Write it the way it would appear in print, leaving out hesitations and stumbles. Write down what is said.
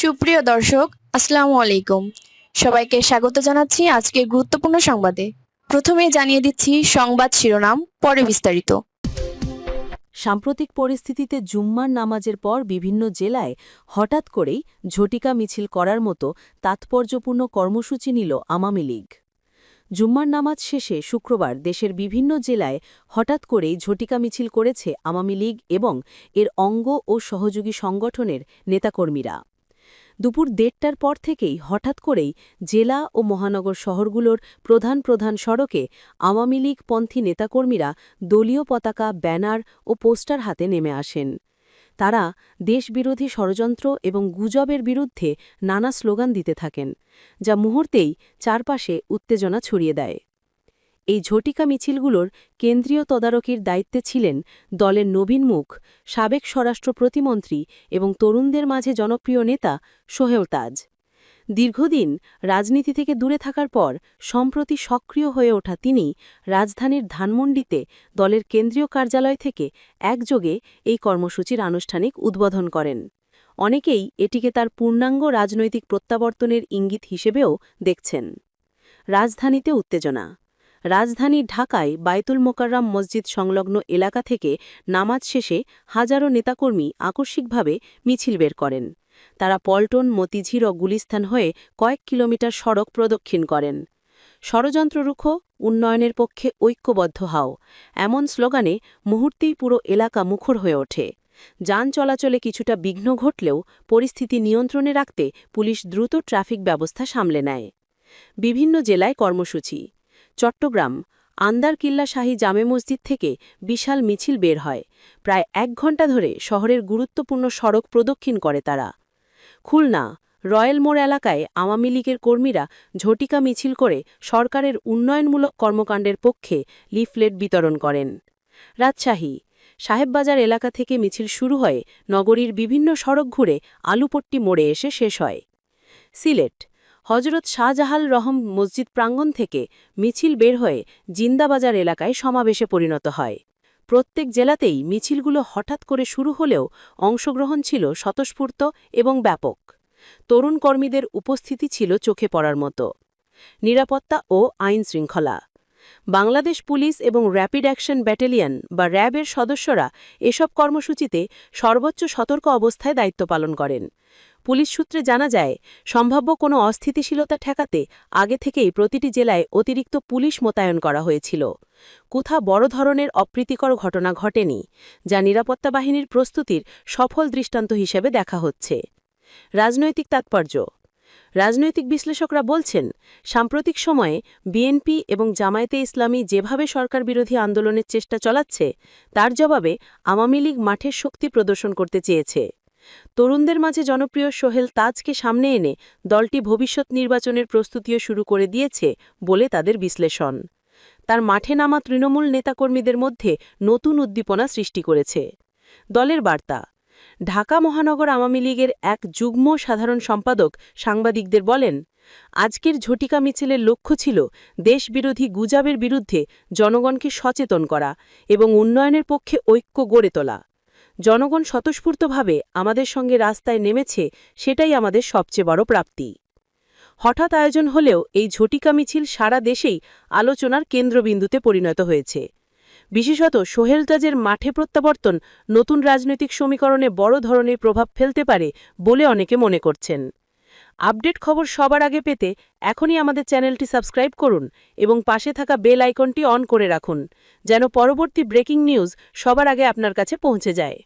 সুপ্রিয় দর্শক, আসসালামু আলাইকুম। সবাইকে স্বাগত জানাচ্ছি আজকের গুরুত্বপূর্ণ সংবাদে। প্রথমেই জানিয়ে দিচ্ছি সংবাদ শিরোনাম, পরে বিস্তারিত। সাম্প্রতিক পরিস্থিতিতে জুম্মার নামাজের পর বিভিন্ন জেলায় হঠাৎ করেই ঝটিকা মিছিল করার মতো তাৎপর্যপূর্ণ কর্মসূচি নিল আওয়ামী লীগ। জুম্মার নামাজ শেষে শুক্রবার দেশের বিভিন্ন জেলায় হঠাৎ করেই ঝটিকা মিছিল করেছে আওয়ামী লীগ এবং এর অঙ্গ ও সহযোগী সংগঠনের নেতাকর্মীরা। দুপুর ১:৩০টার পর থেকেই হঠাৎ করেই জেলা ও মহানগর শহরগুলোর প্রধান প্রধান সড়কে আওয়ামী লীগপন্থী নেতাকর্মীরা দলীয় পতাকা, ব্যানার ও পোস্টার হাতে নেমে আসেন। তারা দেশবিরোধী ষড়যন্ত্র এবং গুজবের বিরুদ্ধে নানা স্লোগান দিতে থাকেন, যা মুহূর্তেই চারপাশে উত্তেজনা ছড়িয়ে দেয়। এই ঝটিকা মিছিলগুলোর কেন্দ্রীয় তদারকির দায়িত্বে ছিলেন দলের নবীন মুখ, সাবেক স্বরাষ্ট্র প্রতিমন্ত্রী এবং তরুণদের মাঝে জনপ্রিয় নেতা সোহেল তাজ। দীর্ঘদিন রাজনীতি থেকে দূরে থাকার পর সম্প্রতি সক্রিয় হয়ে ওঠা তিনি রাজধানীর ধানমন্ডিতে দলের কেন্দ্রীয় কার্যালয় থেকে একযোগে এই কর্মসূচির আনুষ্ঠানিক উদ্বোধন করেন। অনেকেই এটিকে তার পূর্ণাঙ্গ রাজনৈতিক প্রত্যাবর্তনের ইঙ্গিত হিসেবেও দেখছেন। রাজধানীতে উত্তেজনা। রাজধানীর ঢাকায় বায়তুল মোকাররম মসজিদ সংলগ্ন এলাকা থেকে নামাজ শেষে হাজারো নেতাকর্মী আকস্মিকভাবে মিছিল বের করেন। তারা পল্টন, মতিঝির ও গুলিস্তান হয়ে কয়েক কিলোমিটার সড়ক প্রদক্ষিণ করেন। ষড়যন্ত্র রুখো, উন্নয়নের পক্ষে ঐক্যবদ্ধ হও, এমন স্লোগানে মুহূর্তেই পুরো এলাকা মুখর হয়ে ওঠে। যান চলাচলে কিছুটা বিঘ্ন ঘটলেও পরিস্থিতি নিয়ন্ত্রণে রাখতে পুলিশ দ্রুত ট্রাফিক ব্যবস্থা সামলে নেয়। বিভিন্ন জেলায় কর্মসূচি। চট্টগ্রাম আন্দারকিল্লা শাহী জামে মসজিদ থেকে বিশাল মিছিল বের হয়। প্রায় ১ ঘণ্টা ধরে শহরের গুরুত্বপূর্ণ সড়ক প্রদক্ষিণ করে তারা। খুলনা রয়্যাল মোড় এলাকায় আওয়ামী লীগের কর্মীরা ঝটিকা মিছিল করে সরকারের উন্নয়নমূলক কর্মকাণ্ডের পক্ষে লিফলেট বিতরণ করেন। রাজশাহী সাহেববাজার এলাকা থেকে মিছিল শুরু হয়ে নগরীর বিভিন্ন সড়ক ঘুরে আলুপট্টি মোড়ে এসে শেষ হয়। সিলেট হজরত শাহজাহাল রহম মসজিদ প্রাঙ্গণ থেকে মিছিল বের হয়ে জিন্দাবাজার এলাকায় সমাবেশে পরিণত হয়। প্রত্যেক জেলাতেই মিছিলগুলো হঠাৎ করে শুরু হলেও অংশগ্রহণ ছিল স্বতঃস্ফূর্ত এবং ব্যাপক। তরুণ কর্মীদের উপস্থিতি ছিল চোখে পড়ার মতো। নিরাপত্তা ও আইন শৃঙ্খলা। বাংলাদেশ পুলিশ এবং র্যাপিড অ্যাকশন ব্যাটালিয়ন বা র্যাবের সদস্যরা এসব কর্মসূচিতে সর্বোচ্চ সতর্ক অবস্থায় দায়িত্ব পালন করেন। পুলিশ সূত্রে জানা যায়, সম্ভাব্য কোনো অস্থিতিশীলতা ঠেকাতে আগে থেকেই প্রতিটি জেলায় অতিরিক্ত পুলিশ মোতায়েন করা হয়েছিল। কোথাও বড় ধরনের অপ্রীতিকর ঘটনা ঘটেনি, যা নিরাপত্তা বাহিনীর প্রস্তুতির সফল দৃষ্টান্ত হিসেবে দেখা হচ্ছে। রাজনৈতিক তাৎপর্য। রাজনৈতিক বিশ্লেষকরা বলছেন, সাম্প্রতিক সময়ে বিএনপি এবং জামায়াতে ইসলামী যেভাবে সরকার বিরোধী আন্দোলনের চেষ্টা চালাচ্ছে, তার জবাবে আওয়ামী লীগ মাঠের শক্তি প্রদর্শন করতে চেয়েছে। তরুণদের মাঝে জনপ্রিয় সোহেল তাজকে সামনে এনে দলটি ভবিষ্যৎ নির্বাচনের প্রস্তুতিও শুরু করে দিয়েছে বলে তাদের বিশ্লেষণ। তার মাঠে নামা তৃণমূল নেতাকর্মীদের মধ্যে নতুন উদ্দীপনা সৃষ্টি করেছে। দলের বার্তা। ঢাকা মহানগর আওয়ামী লীগের এক যুগ্ম সাধারণ সম্পাদক সাংবাদিকদের বলেন, আজকের ঝটিকা মিছিলের লক্ষ্য ছিল দেশবিরোধী গুজবের বিরুদ্ধে জনগণকে সচেতন করা এবং উন্নয়নের পক্ষে ঐক্য গড়ে তোলা। জনগণ স্বতঃস্ফূর্তভাবে আমাদের সঙ্গে রাস্তায় নেমেছে, সেটাই আমাদের সবচেয়ে বড় প্রাপ্তি। হঠাৎ আয়োজন হলেও এই ঝটিকা মিছিল সারা দেশেই আলোচনার কেন্দ্রবিন্দুতে পরিণত হয়েছে। বিশেষত সোহেল তাজের মাঠে প্রত্যাবর্তন নতুন রাজনৈতিক সমীকরণে বড় ধরনের প্রভাব ফেলতে পারে বলে অনেকে মনে করছেন। আপডেট খবর সবার আগে পেতে এখনই আমাদের চ্যানেলটি সাবস্ক্রাইব করুন এবং পাশে থাকা বেল আইকনটি অন করে রাখুন, যেন পরবর্তী ব্রেকিং নিউজ সবার আগে আপনার কাছে পৌঁছে যায়।